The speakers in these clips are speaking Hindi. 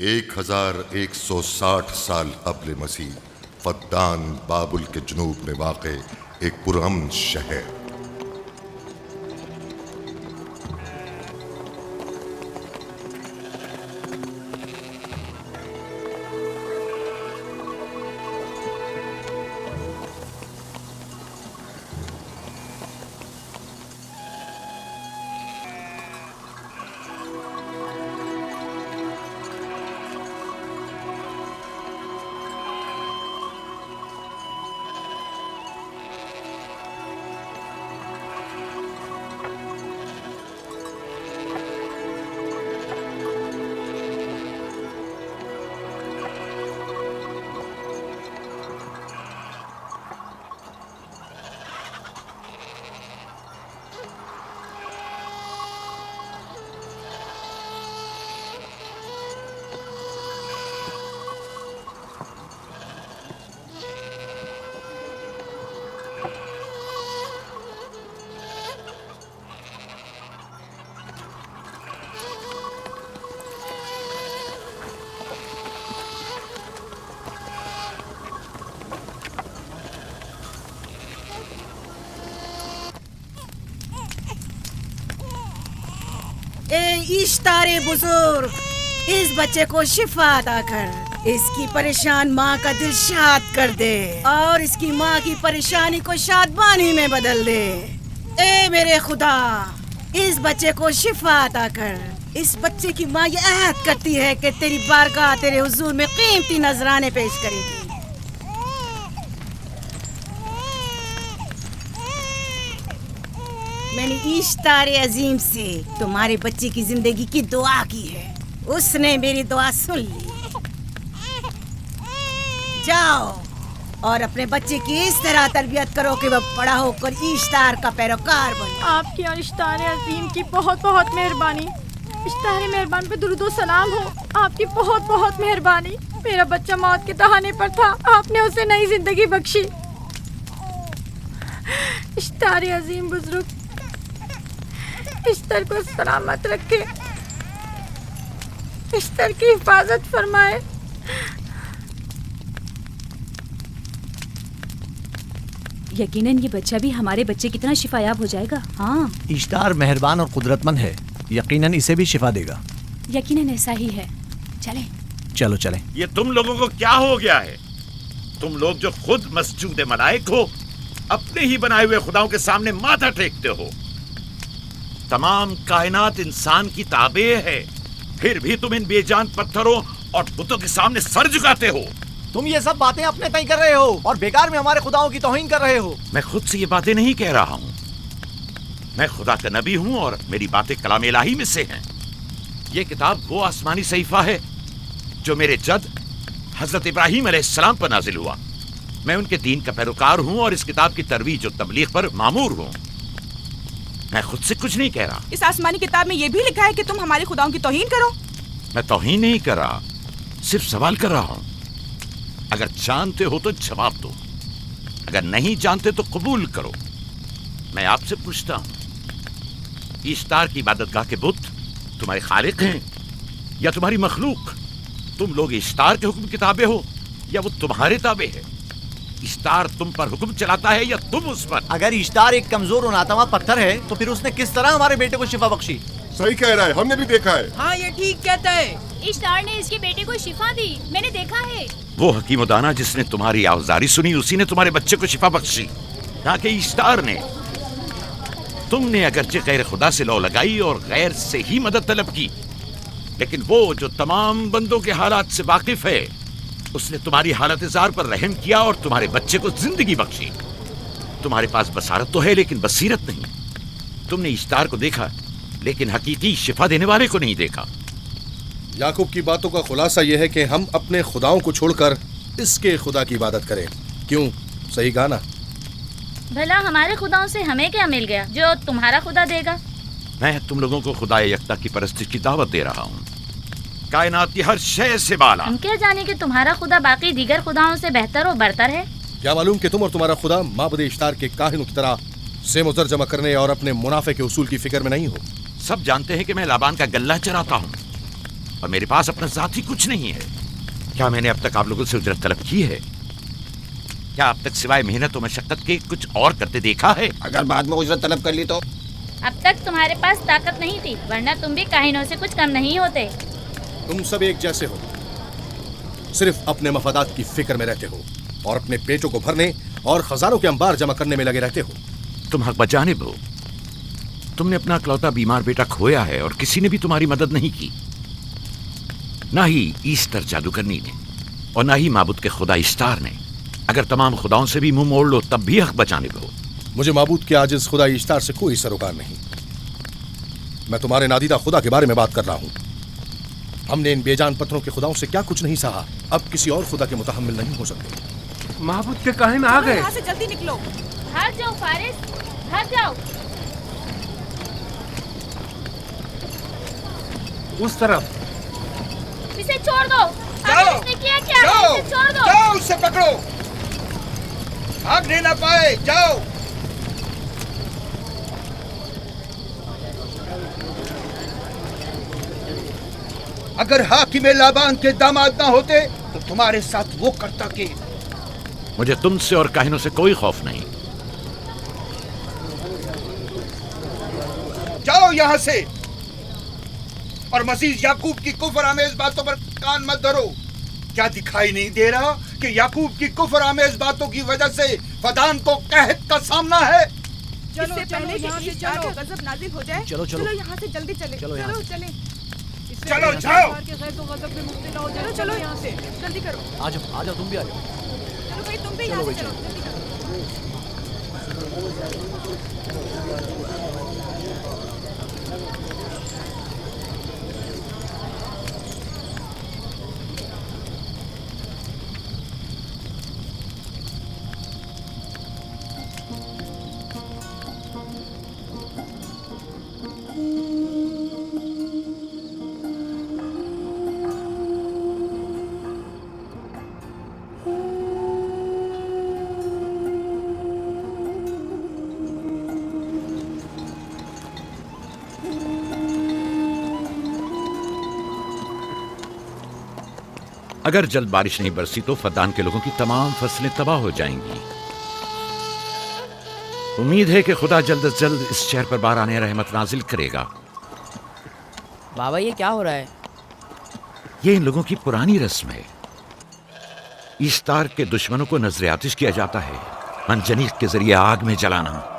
1160 साल क़ब्ल मसीह फद्दान बाबुल के जनूब में वाक़े एक पुरअमन शहर। इश्तारे बुजुर्ग, इस बच्चे को शिफा अता कर, इसकी परेशान माँ का दिल शाद कर दे और इसकी माँ की परेशानी को शादबानी में बदल दे। ए मेरे खुदा, इस बच्चे को शिफा अता कर। इस बच्चे की माँ ये अहद करती है कि तेरी बारगाह तेरे हुजूर में कीमती नजराने पेश करेगी। मैंने इश्तारे अजीम से तुम्हारे बच्चे की जिंदगी की दुआ की है, उसने मेरी दुआ सुन ली। जाओ और अपने बच्चे की इस तरह तरबियत करो कि वह बड़ा होकर इश्तार का पैरोकार बने। आपकी और इश्तारे अजीम की बहुत बहुत मेहरबानी। इश्तारे मेहरबान पे दुरूद व सलाम हो। आपकी बहुत बहुत मेहरबानी। मेरा बच्चा मौत के तहाने पर था, आपने उसे नई जिंदगी बख्शी। इश्तारे अजीम बुजुर्ग इश्तर को सलामत रखे, इश्तर की हिफाजत फरमाए। यकीनन ये बच्चा भी हमारे बच्चे की तरह शिफायाब हो जाएगा। हाँ, इश्तार मेहरबान और कुदरतमंद है, यकीनन इसे भी शिफा देगा। यकीनन ऐसा ही है। चलें। चलो चलें। ये तुम लोगों को क्या हो गया है? तुम लोग जो खुद मस्जूद मलाइक हो, अपने ही बनाए हुए खुदाओं के सामने माथा टेकते हो। तमाम कायनात इंसान की ताबे है, फिर भी तुम इन बेजान पत्थरों और बुतों के सामने सर झुकाते हो। तुम ये सब बातें अपने तय कर रहे हो और बेकार में हमारे खुदाओं की तौहीन कर रहे हो। मैं खुद से ये बातें नहीं कह रहा हूँ, मैं खुदा का नबी हूँ और मेरी बातें कलाम इलाही में से हैं। ये किताब वो आसमानी सहीफा है जो मेरे जद हजरत इब्राहीम अलैहिस्सलाम पर नाजिल हुआ। मैं उनके दीन का पैरोकार हूँ और इस किताब की तरवीज और तबलीग पर मामूर हूँ। मैं खुद से कुछ नहीं कह रहा। इस आसमानी किताब में ये भी लिखा है कि तुम हमारे खुदाओं की तौहीन करो। मैं तौहीन नहीं कर रहा, सिर्फ सवाल कर रहा हूँ। अगर जानते हो तो जवाब दो, अगर नहीं जानते तो कबूल करो। मैं आपसे पूछता हूँ, इश्तार की इबादतगाह के बुत तुम्हारे खालिक हैं या तुम्हारी मखलूक? तुम लोग इश्तार के हुक्म किताबे हो या वो तुम्हारे ताबे है? इश्तार तुम पर हुक्म चलाता है या तुम उस पर? अगर इश्तार एक कमजोर और नातावा पत्थर है तो फिर उसने किस तरह हमारे बेटे को शिफा बख्शी? सही कह रहा है, हमने भी देखा है। हाँ, ये ठीक कहता है। इश्तार ने इसके बेटे को शिफा दी, मैंने देखा है। वो हकीम दाना जिसने तुम्हारी आवाज़ारी सुनी, उसी ने तुम्हारे बच्चे को शिफा बख्शी, ना कि इश्तार ने। तुमने अगरचे गैर खुदा से लौ लगाई और गैर से ही मदद तलब की, लेकिन वो जो तमाम बंदों के हालात से वाकिफ है, उसने तुम्हारी हालत ज़ार पर रहम किया और तुम्हारे बच्चे को जिंदगी बख्शी। तुम्हारे पास बसारत तो है लेकिन बसीरत नहीं। तुमने इश्तार को देखा लेकिन हकीकी शिफा देने वाले को नहीं देखा। याकूब की बातों का खुलासा यह है कि हम अपने खुदाओं को छोड़कर इसके खुदा की इबादत करें। क्यों? सही कहा ना? भला हमारे खुदाओं से हमें क्या मिल गया जो तुम्हारा खुदा देगा? मैं तुम लोगों को खुदा यकता की परस्तिश की दावत दे रहा हूँ, कायनात की हर शय से बाला। हम क्या जाने कि तुम्हारा खुदा बाकी दीगर खुदाओं से बेहतर और बरतर है? क्या मालूम कि तुम और तुम्हारा खुदा माबुद इश्तार के काहिनों की तरह सेम-ओ-ज़र जमा करने और अपने मुनाफे के उसूल की फिक्र में नहीं हो। सब जानते हैं कि मैं लाबान का गल्ला चराता हूँ, और मेरे पास अपना जाती कुछ नहीं है। क्या मैंने अब तक आप लोगों से उजरत तलब की है? क्या अब तक सिवाय मेहनत और मशक्कत के कुछ और करते देखा है? अगर बाद में उजरत तलब कर ली तो? अब तक तुम्हारे पास ताकत नहीं थी, वरना तुम भी काहिनों से कुछ कम नहीं होते। तुम सब एक जैसे हो, सिर्फ अपने मफादात की फिक्र में रहते हो और अपने पेटों को भरने और खजानों के अंबार जमा करने में लगे रहते हो। तुम हक बजानिब हो। तुमने अपना इकलौता बीमार बेटा खोया है और किसी ने भी तुम्हारी मदद नहीं की, ना ही ईस्टर जादूगरनी ने और ना ही माबूद के खुदा इश्तार ने। अगर तमाम खुदाओं से भी मुंह मोड़ लो तब भी हक बजानिब हो। मुझे माबूद के आजिज खुदा इश्तार से कोई सरोकार नहीं। मैं तुम्हारे नादीदा खुदा के बारे में बात कर रहा हूँ। हमने इन बेजान पत्थरों के खुदाओं से क्या कुछ नहीं सहा, अब किसी और खुदा के मुतहम्मिल नहीं हो सकते। महबूद के काहिन आ गए। यहाँ से जल्दी निकलो। भाग जाओ फारिस, भाग जाओ। उस तरफ। इसे छोड़ दो। जाओ, इसने किया क्या? जाओ, इसे छोड़ दो। जाओ, उसे पकड़ो। भागने ना पाए, जाओ। अगर हाकिम लाबान के दामाद ना होते तो तुम्हारे साथ वो करता के। मुझे तुमसे और काहिनों से कोई खौफ नहीं। जाओ यहाँ से और मजीद याकूब की कुफर आमेज बातों पर कान मत धरो। क्या दिखाई नहीं दे रहा कि याकूब की कुफर आमेज बातों की वजह से फदान को कहत का सामना है? चलो पहले यहाँ से चलो, गजब नाजिल हो जाए। चलो, चलो। चलो यहाँ से जल्दी चले। चलो यहाँ से। चले। चलो, जाओ। चलो चलो यहाँ से जल्दी करो। आ जाओ, तुम भी आ जाओ। चलो भाई तुम भी यहाँ से चलो, जल्दी करो। अगर जल्द बारिश नहीं बरसी तो फद्दान के लोगों की तमाम फसलें तबाह हो जाएंगी। उम्मीद है कि खुदा जल्द से जल्द इस शहर पर बाराने रहमत नाजिल करेगा। बाबा ये क्या हो रहा है? ये इन लोगों की पुरानी रस्म है। ईस्तार के दुश्मनों को नजर आतिश किया जाता है, मंजनीक के जरिए आग में जलाना।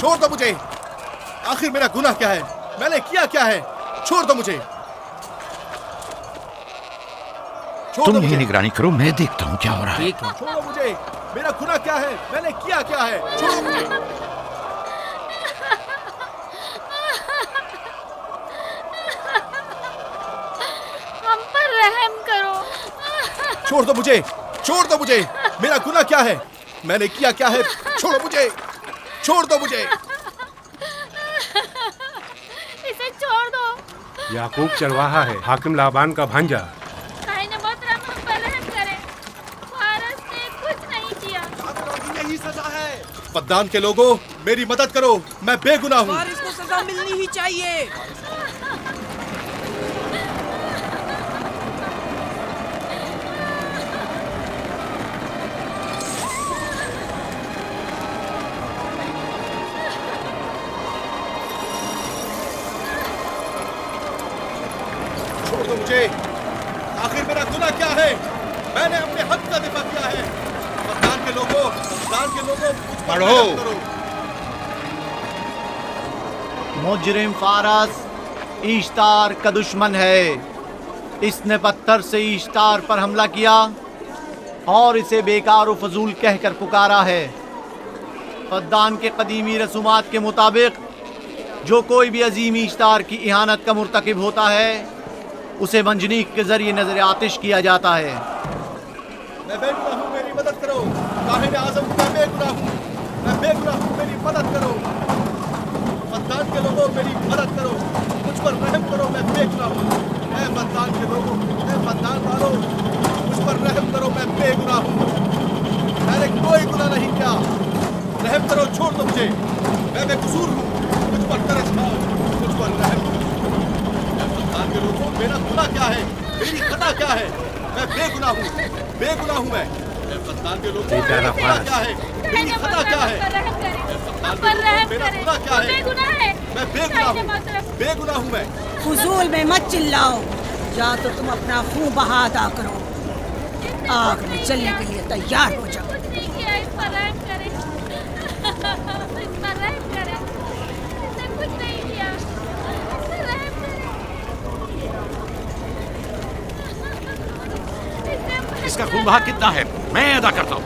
छोड़ दो मुझे। आखिर मेरा गुनाह क्या है? मैंने किया क्या है? छोड़ दो मुझे। तुम ही निगरानी करो, मैं देखता हूँ क्या हो रहा है। छोड़ो मुझे। मेरा गुनाह क्या है? मैंने किया क्या है? छोड़ो मुझे। हम पर रहम करो। छोड़ दो मुझे। छोड़ दो मुझे। मेरा गुनाह क्या है? मैंने किया क्या है? छोड़ो मुझे। छोड़ दो मुझे। इसे छोड़ दो। याकूब चरवाहा है, हाकिम लाबान का भांजा। मोहतरम हम पर रहम करे। फारस ने कुछ नहीं किया। यही सजा है। फद्दान के लोगों, मेरी मदद करो, मैं बेगुनाह हूँ। फारिस को सजा मिलनी ही चाहिए। मुझे आखिर मेरा गुनाह क्या है? मैंने अपने हक का दिफा किया है। फद्दान के लोगों पढ़ो। मुजरिम फारस ईश्तार का दुश्मन है। इसने पत्थर से ईश्तार पर हमला किया और इसे बेकार व फजूल कहकर पुकारा है। फद्दान के कदीमी रसूमात के मुताबिक जो कोई भी अजीम ईश्तार की इहानत का मुर्तकिब होता है उसे मंजनीक के जरिए नजर आतिश किया जाता है। मैं बेगुनाह हूँ, मेरी मदद करो। काहिन आज़म, मैं बेगुनाह हूँ, मेरी मदद करो। फद्दान के लोगों, मेरी मदद करो। मुझ पर रहम करो, मैं बेगुनाह हूँ। ऐ फद्दान के लोगों, ऐ फद्दान वालों, मुझ पर रहम करो, मैं बेगुनाह हूँ। मैंने कोई गुनाह नहीं किया। रहम करो, छोड़ दो मुझे, मैं बेकसूर हूँ। मुझ पर तरस खाओ, मुझ पर रहम करो। ऐ फद्दान के लोगों, मेरा गुनाह क्या है, मेरी खता क्या है? मैं बेगुनाह हूँ, बेगुनाह हूँ मैं। ऐ फद्दान के लोगों, मेरा गुनाह क्या है, मेरी खता क्या है? ऐ फद्दान के लोगों, मेरा गुनाह क्या है? मैं बेगुनाह हूँ, बेगुनाह हूँ मैं। फजूल में मत चिल्लाओ, या तो तुम अपना खून बहा अदा करो, आग में जलने के लिए तैयार हो जाओ। कुछ नहीं किया, इस पर रहम करें। इस पर रहम करें। इसने कुछ नहीं किया, इस पर रहम करें। इसका खून बहा कितना है, मैं अदा करता हूँ।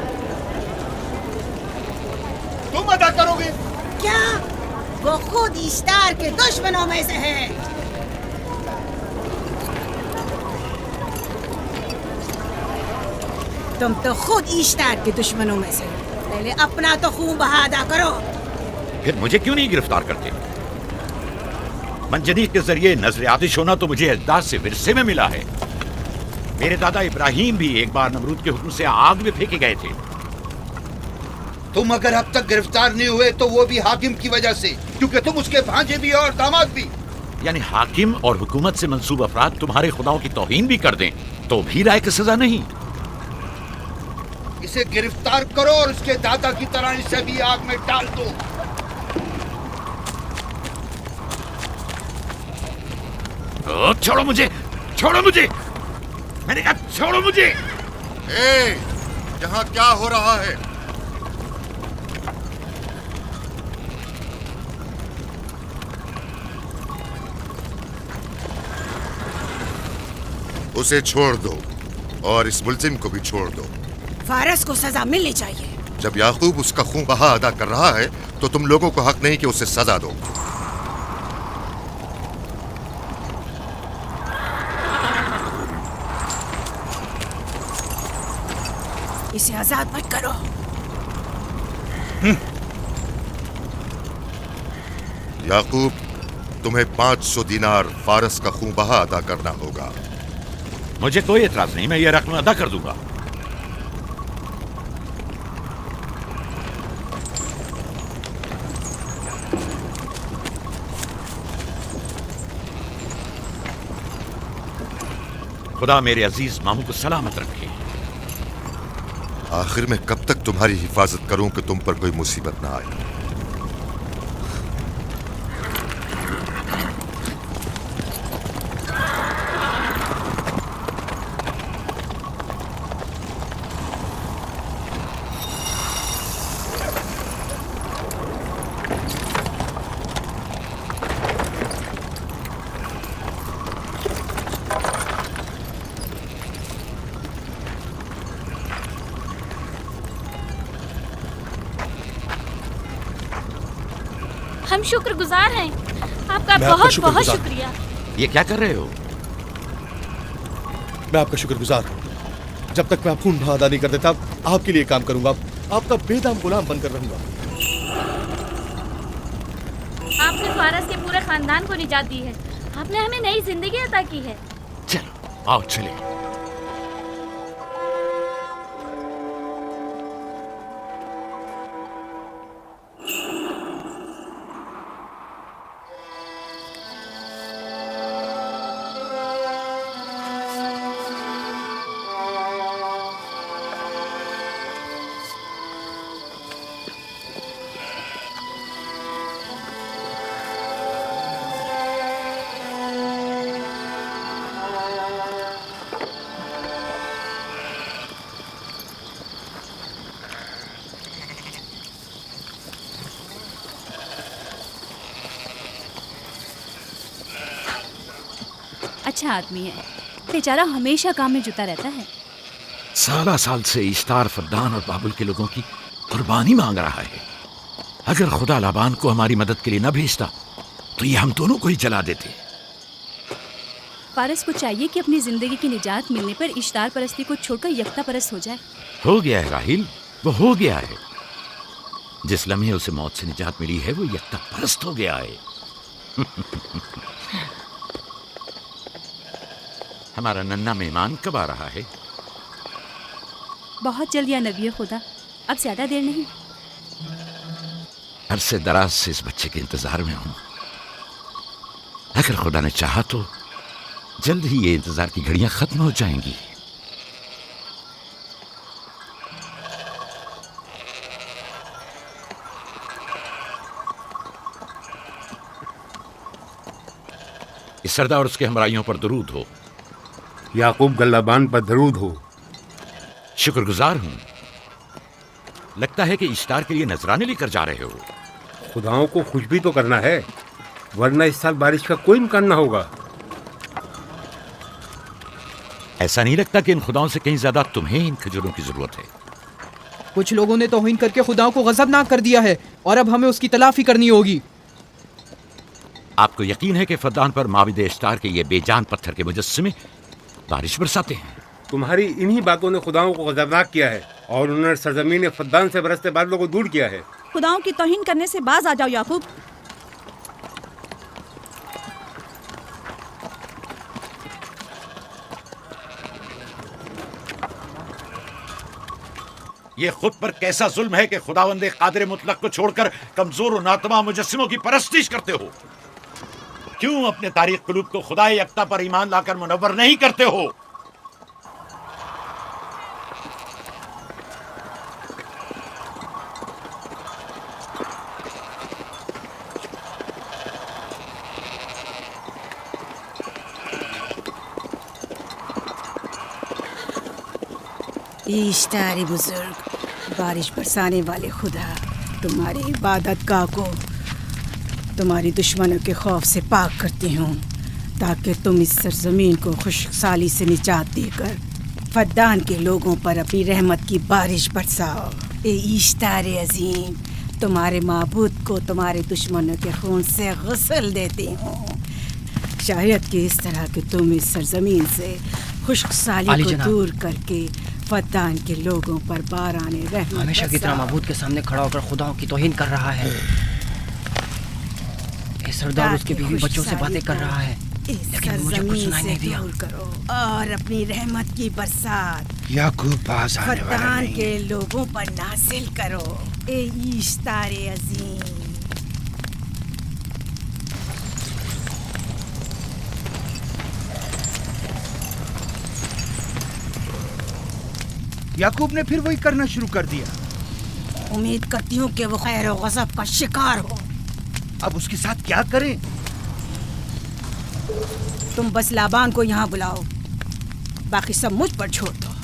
तुम अदा करोगे? क्या? वो खुद इश्तार के दुश्मनों में से है। तुम तो खुद इश्तार के दुश्मनों में से। पहले अपना तो खून बहा अदा करो। फिर मुझे क्यों नहीं गिरफ्तार करते? मंजनीक के जरिए नजर आतिश होना तो मुझे अजदाद से विरसे में मिला है। मेरे दादा इब्राहिम भी एक बार नमरूद के हुक्म से आग में फेंके गए थे। तुम अगर अब तक गिरफ्तार नहीं हुए तो वो भी हाकिम की वजह से, क्योंकि तुम उसके भांजे भी और दामाद भी। यानी हाकिम और हुकूमत से मंसूब अफराद तुम्हारे खुदाओं की तौहीन भी कर दें तो भी राय की सजा नहीं। इसे गिरफ्तार करो और उसके दादा की तरह इसे भी आग में डाल दो। छोड़ो मुझे, छोड़ो मुझे, मैंने कहा छोड़ो मुझे। यहाँ क्या हो रहा है? उसे छोड़ दो और इस मुल्जिम को भी छोड़ दो। फारस को सजा मिलनी चाहिए। जब याकूब उसका खून बहा अदा कर रहा है तो तुम लोगों को हक नहीं कि उसे सजा दो। इसे आजाद मत करो। याकूब, तुम्हें 500 दिनार फारस का खून बहा अदा करना होगा। मुझे कोई एतराज नहीं, मैं ये रकम अदा कर दूंगा। खुदा मेरे अजीज मामू को सलामत रखे। आखिर में कब तक तुम्हारी हिफाजत करूं कि तुम पर कोई मुसीबत ना आए? हम शुक्रगुजार हैं, आपका बहुत बहुत शुक्रिया। ये क्या कर रहे हो? मैं आपका शुक्रगुजार हूँ। जब तक मैं खून बहा अदा नहीं कर देता आपके लिए काम करूंगा, आपका बेदाम गुलाम बनकर रहूंगा। आपने फारस के पूरे खानदान को निजात दी है, आपने हमें नई जिंदगी अता की है। चलो आओ चले। अच्छा आदमी है, बेचारा हमेशा काम में जुटा रहता है। साला साल से इश्तार, फद्दान और बाबुल के लोगों की कुर्बानी मांग रहा है। अगर खुदा लाबान को हमारी मदद के लिए न भेजता तो ये हम दोनों को ही जला देते। फारस को चाहिए कि अपनी जिंदगी की निजात मिलने पर इश्तार परस्ती को छोड़कर यकता परस्त हो जाए। हो गया है राहिल, वो हो गया है। जिस लम्हे उसे मौत से निजात मिली है वो यकता परस्त हो गया है। हमारा नन्हा मेहमान कब आ रहा है? बहुत जल्द या नबी खुदा, अब ज्यादा देर नहीं। अरसे दराज से इस बच्चे के इंतजार में हूं। अगर खुदा ने चाहा तो जल्द ही ये इंतजार की घड़ियां खत्म हो जाएंगी। इस सरदार और उसके हमराइयों पर दरूद हो। याकूब गल्लाबान पर दरूद हो। शुक्रगुजार हूं। लगता है कि इश्तार के लिए नजराने लेकर जा रहे हो। खुदाओं को खुश भी तो करना है, वरना इस साल बारिश का कोई इम्कान ना होगा। ऐसा नहीं लगता कि इन खुदाओं से कहीं ज्यादा तुम्हें इन खजूरों की जरूरत है? कुछ लोगों ने तौहीन करके खुदाओं को गजबनाक कर दिया है और अब हमें उसकी तलाफी करनी होगी। आपको यकीन है कि फद्दान पर माबिद इश्तार के ये बेजान पत्थर के मुजस्समे बारिश बरसाते हैं? तुम्हारी इन्हीं बातों ने खुदाओं को गजबनाक किया है और उन्होंने सरजमीन फद्दान से बरसते बादलों को दूर किया है। खुदाओं की तौहीन करने से बाज आ जाओ याकूब। ये खुद पर कैसा जुल्म है कि खुदावंदे कादिर मुतलक को छोड़कर कमजोर और नातमा मुजस्सिमों की परस्तिश करते हो। क्यों अपने तारीख कुलूब को खुदाए यक्ता पर ईमान लाकर मुनव्वर नहीं करते हो? इश्तार बुजुर्ग, बारिश बरसाने वाले खुदा, तुम्हारी इबादत गाह को तुम्हारी दुश्मनों के खौफ से पाक करती हूँ, ताकि तुम इस सरजमीन को खुशहाली से निजात देकर फद्दान के लोगों पर अपनी रहमत की बारिश बरसाओ। ए इश्तार अजीम, तुम्हारे माबूद को तुम्हारे दुश्मनों के खून से गुस्ल देती हूँ। शायद कि इस तरह के तुम इस सरजमीन से खुशहाली को दूर करके फद्दान के लोगों पर बाराने रहमत हमेशा की तरह माबूद के सामने खड़ा होकर खुदाओं की तौहीन कर रहा है। सरदार उसके बीवी बच्चों से बातें कर रहा है, लेकिन मुझे कुछ सुनाई नहीं दिया। करो और अपनी रहमत की बरसात याकूब पास आने वाला फद्दान नहीं। के लोगों पर नासिल करो। ए इश्तार अजीम, याकूब ने फिर वही करना शुरू कर दिया। उम्मीद करती हूँ कि वो खैर और गज़ब का शिकार हो। अब उसके साथ क्या करें? तुम बस लाबान को यहाँ बुलाओ, बाकी सब मुझ पर छोड़ दो।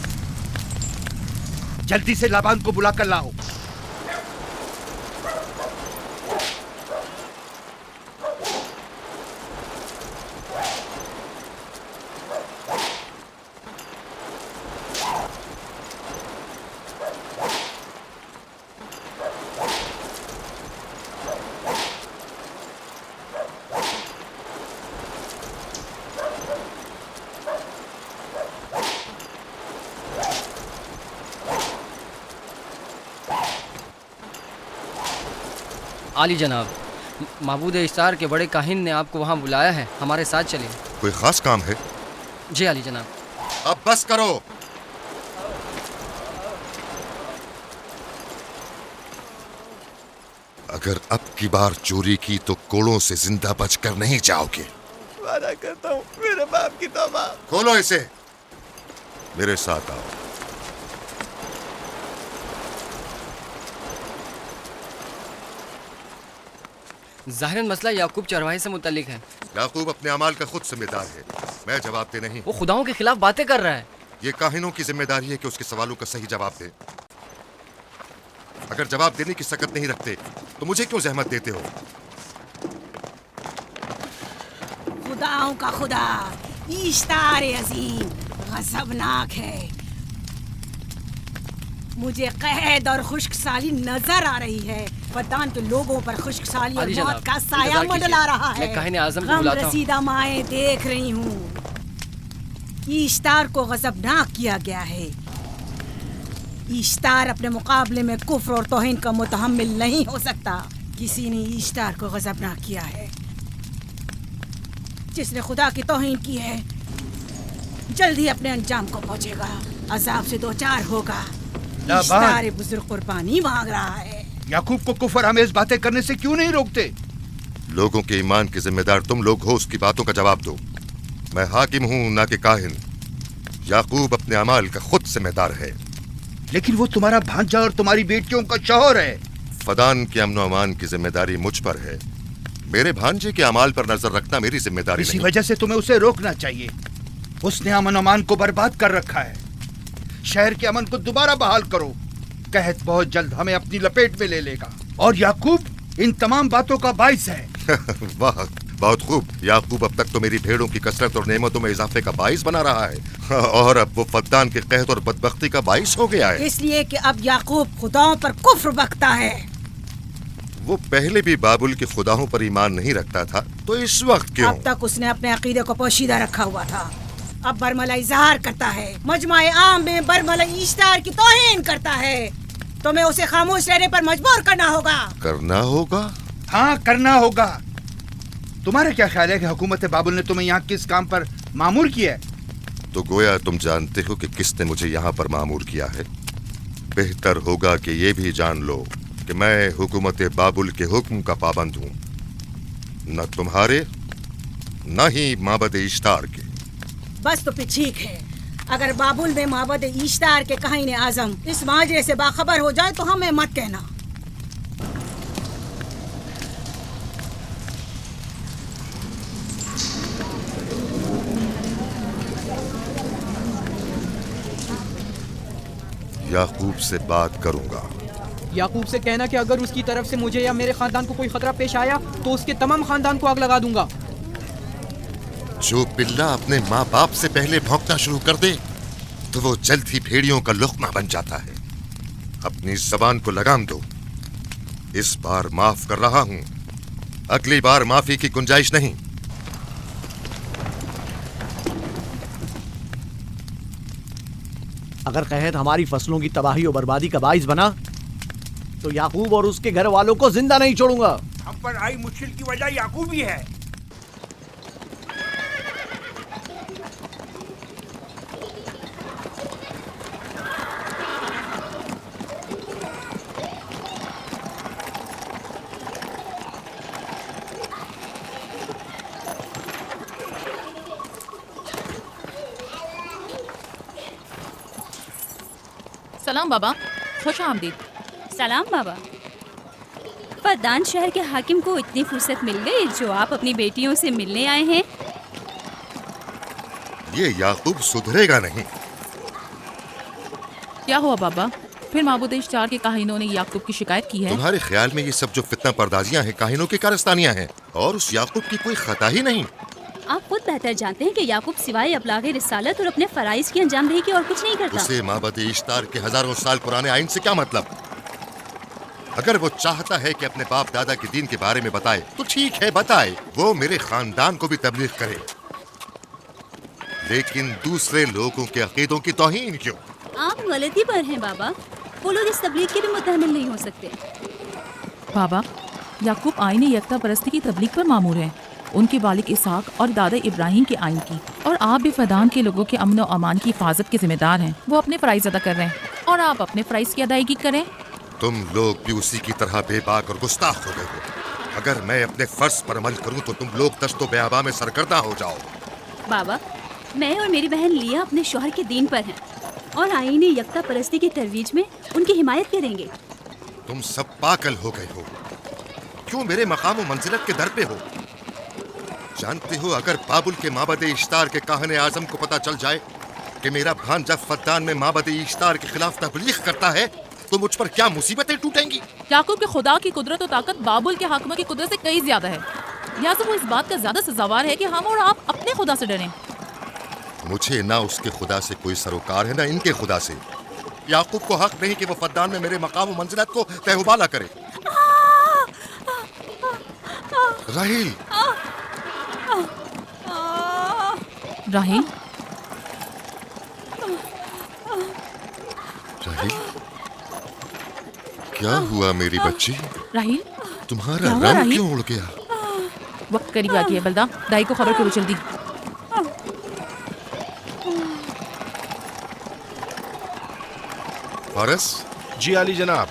जल्दी से लाबान को बुला कर लाओ। आली जनाब, माबूद इश्तार के बड़े काहिन ने आपको वहाँ बुलाया है, हमारे साथ चलिए। कोई खास काम है? जी आली जनाब। अब बस करो। अगर अब की बार चोरी की तो कोड़ों से जिंदा बचकर नहीं जाओगे। वादा करता हूँ, मेरे बाप की तौबा। खोलो इसे, मेरे साथ आओ। ज़ाहिरन मसला याकूब चरवाहे से मुतल्लिक है। याकूब अपने अमाल का खुद जिम्मेदार है, मैं जवाब दे नहीं। वो खुदाओं के खिलाफ बातें कर रहा है। ये काहिनों की जिम्मेदारी है कि उसके सवालों का सही जवाब दे। अगर जवाब देने की सकत नहीं रखते तो मुझे क्यों जहमत देते हो? खुदाओं का खुदा इश्तार अजीम गज़बनाक है। मुझे कैद और खुश्कसाली नजर आ रही है। फद्दान के लोगों पर खुश्कसाली और मौत का साया मंडला रहा है। गम रसीदा माएं देख रही हूँ। इश्तार को गज़बनाक किया गया है। इश्तार अपने मुकाबले में कुफ्र और तौहीन का मुतहम्मिल नहीं हो सकता। किसी ने इश्तार को गज़बनाक किया है। जिसने खुदा की तौहीन की है जल्द ही अपने अंजाम को पहुंचेगा, अजाब से दो चार होगा। लाबाद। इश्तार बुजुर्ग कुर्बानी मांग रहा है। याकूब को कुफर आमेज बातें करने से क्यों नहीं रोकते? लोगों के ईमान के जिम्मेदार तुम लोग हो, उसकी बातों का जवाब दो। मैं हाकिम हूँ ना कि काहिन। याकूब अपने अमाल का खुद जिम्मेदार है। लेकिन वो तुम्हारा भांजा और तुम्हारी बेटियों का शौहर है। फदान के अमन अमान की जिम्मेदारी मुझ पर है। मेरे भांजे के अमाल पर नजर रखना मेरी जिम्मेदारी इसी नहीं। वजह से तुम्हें उसे रोकना चाहिए। उसने अमन अमान को बर्बाद कर रखा है। शहर के अमन को दोबारा बहाल करो। कहत बहुत जल्द हमें अपनी लपेट में ले लेगा और याकूब इन तमाम बातों का बाइस है। वाह, बहुत खूब। याकूब अब तक तो मेरी भेड़ों की कसरत और नेमतों में इजाफे का बाइस बना रहा है और अब वो फद्दान के कहत और बदबख्ती का बाइस हो गया है। इसलिए कि अब याकूब खुदाओं पर कुफ्र बकता है। वो पहले भी बाबुल के खुदाओं पर ईमान नहीं रखता था, तो इस वक्त क्यों? अब तक उसने अपने अकीदे को पोशीदा रखा हुआ था, अब बरमला इजहार करता है, मजमाए आम में बरमला इश्तार की तौहीन करता है। तुम्हें उसे खामोश रहने पर मजबूर करना होगा। करना होगा? हाँ, करना होगा। तुम्हारा क्या ख्याल है कि हुकूमत बाबुल ने तुम्हें यहाँ किस काम पर मामूर किया है? तो गोया तुम जानते हो कि किसने मुझे यहाँ पर मामूर किया है। बेहतर होगा कि ये भी जान लो कि मैं हुकूमत बाबुल के हुक्म का पाबंद हूँ, न तुम्हारे न ही माबद इश्तार के। बस तो फिर ठीक है। अगर बाबुल में माबद इश्तार के काहिन आजम इस माजरे से बाखबर हो जाए तो हमें मत कहना। याकूब से बात करूंगा। याकूब से कहना कि अगर उसकी तरफ से मुझे या मेरे खानदान को कोई खतरा पेश आया तो उसके तमाम खानदान को आग लगा दूंगा। जो पिल्ला अपने माँ बाप से पहले भौंकना शुरू कर दे तो वो जल्द ही भेड़ियों का लुक़मा बन जाता है। अपनी जबान को लगाम दो। इस बार माफ कर रहा हूं, अगली बार माफी की गुंजाइश नहीं। अगर कहत हमारी फसलों की तबाही और बर्बादी का बाइस बना तो याकूब और उसके घर वालों को जिंदा नहीं छोड़ूंगा। हम पर आई मुश्किल की वजह याकूब ही है। सलाम बाबा, खुश आमदीद। सलाम बाबा। फद्दान शहर के हाकिम को इतनी फुर्सत मिल गई जो आप अपनी बेटियों से मिलने आए हैं। ये याकूब सुधरेगा नहीं। क्या हुआ बाबा? फिर माबूद इश्तार के काहिनों ने याकूब की शिकायत की है? तुम्हारे ख्याल में ये सब जो फितना पर्दाजियां हैं काहिनों की कारस्तानियां हैं और उस याकूब की कोई खता ही नहीं। आप खुद बेहतर जानते हैं कि याकूब सिवाय अबलागे रिसालत और अपने फराइज की अंजामदही की और कुछ नहीं करता। उसे माबद इश्तार के हजारों साल पुराने आइन से क्या मतलब? अगर वो चाहता है कि अपने बाप दादा के दीन के बारे में बताए तो ठीक है, बताए। वो मेरे खानदान को भी तबलीग करे, लेकिन दूसरे लोगों के अकीदों की तौहीन क्यों? आप गलती पर हैं बाबा। वो लोग इस तबलीग के भी मुतहम्मिल नहीं हो सकते। बाबा, याकूब आईन यकता परस्ती की तबलीग पर मामूर है, उनके वालिद इसहाक और दादा इब्राहिम के आइन की। और आप भी फदान के लोगों के अमन और अमान की हिफाजत के जिम्मेदार हैं। वो अपने फ़राइज़ अदा कर रहे हैं और आप अपने फ़राइज़ की अदायगी करें। तुम लोग भी उसी की तरह बेबाक और गुस्ताख हो गए हो। अगर मैं अपने फर्ज पर अमल करूं तो तुम लोग दस्तो बेआबा में सरकर्दा हो जाओ। बाबा, मैं और मेरी बहन लिया अपने शौहर के दीन पर हैं और आईन यकता परस्ती की तरवीज में उनकी हिमायत करेंगे। तुम सब पागल हो गए हो। क्यों मेरे मकाम और मंजिलत के दर पे हो? जानते हो, अगर बाबुल के माबद इश्तार के काहने आजम को पता चल जाए कि मेरा भांजा फद्दान में माबद इश्तार के खिलाफ तबलीग करता है तो मुझ पर क्या मुसीबतें टूटेंगी। याकूब के खुदा की कुदरत और ताकत बाबुल के हाकिमों की कुदरत से कई ज्यादा है। या तो वो इस बात का ज्यादा सजावार है कि हम और आप अपने खुदा से डरें। मुझे ना उसके खुदा से कोई सरोकार है ना इनके खुदा से। याकूब को हक नहीं कि वो फद्दान में मेरे मकाम और मंजिलत को तहबाला करे। राहील, राहील, राहील, क्या हुआ मेरी बच्ची? राहील, तुम्हारा रंग क्यों उड़ गया? वक्त करीब आ गया बलदा, दाई को खबर करो जल्दी। फारस। जी आली जनाब।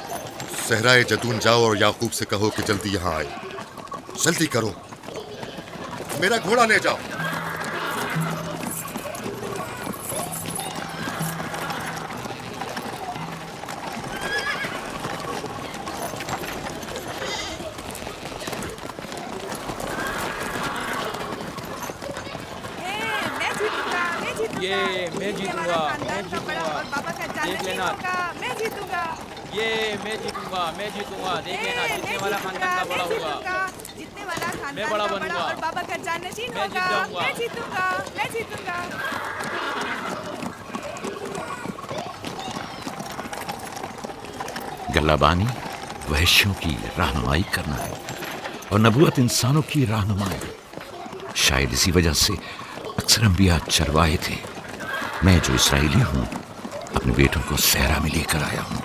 सहराए जतून जाओ और याकूब से कहो कि जल्दी यहाँ आए। जल्दी करो, मेरा घोड़ा ले जाओ। ये मैं जीतूंगा, मैं जीतूंगा, देख लेना। मैं जीतूंगा, ये मैं जीतूंगा, मैं जीतूंगा, देख लेना। जीतने वाला खानदान का बड़ा होगा, जीतने वाला खानदान मैं बड़ा का बनूंगा और बाबा का जानशीन मैं जीत होगा। जाऊंगा। मैं जीतूंगा, मैं जीतूंगा। गल्लाबानी वहशियों की रहनुमाई करना है और नबूवत इंसानों की रहनुमाई। शायद इसी वजह से अक्सर अंबिया चरवाहे थे। मैं जो इसराइली हूँ अपने बेटों को सहरा में लेकर आया हूँ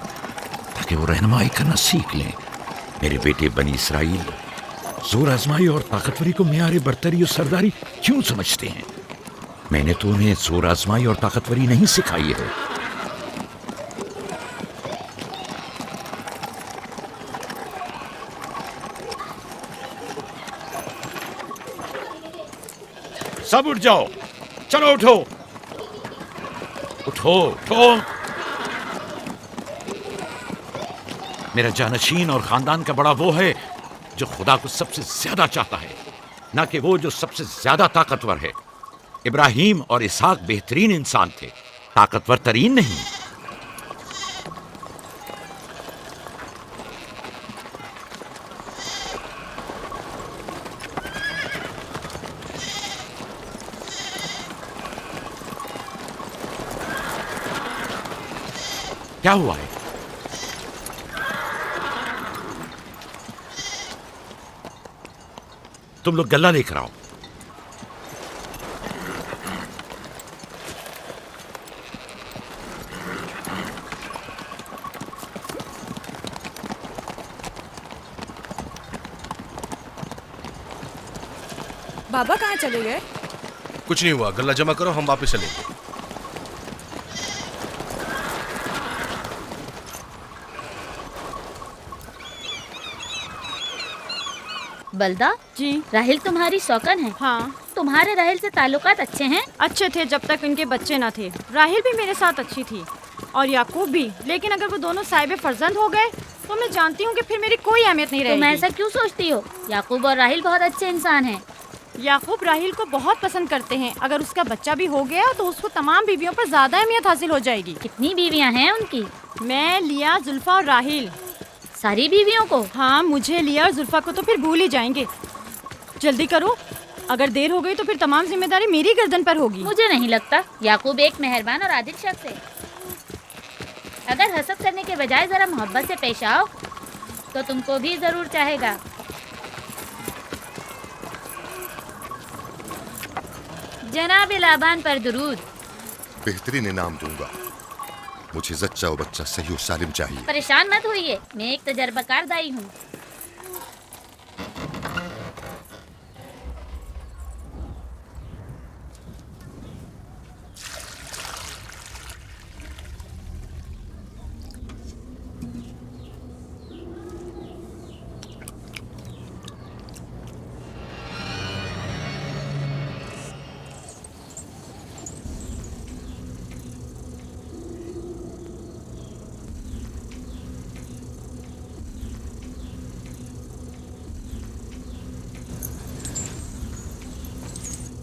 ताकि वो रहनुमाई करना सीख लें। मेरे बेटे बनी इसराइल जोर आजमाई और ताकतवरी को मियारे बरतरी और सरदारी क्यों समझते हैं? मैंने तो उन्हें जोर आजमाई और ताकतवरी नहीं सिखाई है। सब उठ जाओ, चलो उठो, उठो उठो। मेरा जानशीन और खानदान का बड़ा वो है जो खुदा को सबसे ज्यादा चाहता है, ना कि वो जो सबसे ज्यादा ताकतवर है। इब्राहिम और इसहाक बेहतरीन इंसान थे, ताकतवर तरीन नहीं। क्या हुआ है? तुम लोग गल्ला लेकर आओ। बाबा कहाँ चले गए? कुछ नहीं हुआ, गल्ला जमा करो, हम वापस चलेंगे। बलदा जी। राहिल तुम्हारी शौकन है? हाँ। तुम्हारे राहिल से ताल्लुकात अच्छे हैं? अच्छे थे जब तक इनके बच्चे न थे। राहिल भी मेरे साथ अच्छी थी और याकूब भी, लेकिन अगर वो दोनों साहिब फर्जंद हो गए तो मैं जानती हूँ कि फिर मेरी कोई अहमियत नहीं रहेगी। तुम ऐसा क्यों सोचती हो? याकूब और राहिल बहुत अच्छे इंसान हैं। याकूब राहिल को बहुत पसंद करते हैं। अगर उसका बच्चा भी हो गया तो उसको तमाम बीवियों पर ज्यादा अहमियत हासिल हो जाएगी। कितनी बीवियाँ हैं उनकी? मैं, लिया, जुल्फा और राहिल। सारी बीवियों को? हाँ, मुझे, लिया और जुल्फा को तो फिर भूल ही जाएंगे। जल्दी करो, अगर देर हो गई तो फिर तमाम जिम्मेदारी मेरी गर्दन पर होगी। मुझे नहीं लगता। याकूब एक मेहरबान और आदिल शख्स है। अगर हसद करने के बजाय जरा मोहब्बत से पेश आओ तो तुमको भी जरूर चाहेगा। जनाब लाबान पर दुरूद। बेहतरीन इनाम दूंगा। मुझे जच्चा और बच्चा सही और सालिम चाहिए। परेशान मत होइए, मैं एक तजर्बाकार दाई हूँ।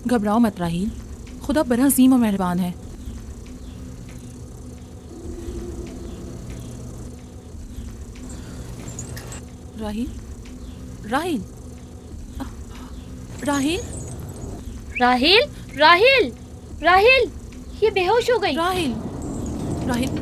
घबराओ मत राहील, खुदा बड़ा अजीम और मेहरबान है। राहील, राहील, राहील, राहिल, राहिल, राहिल, ये बेहोश हो गई। राहील, राहील,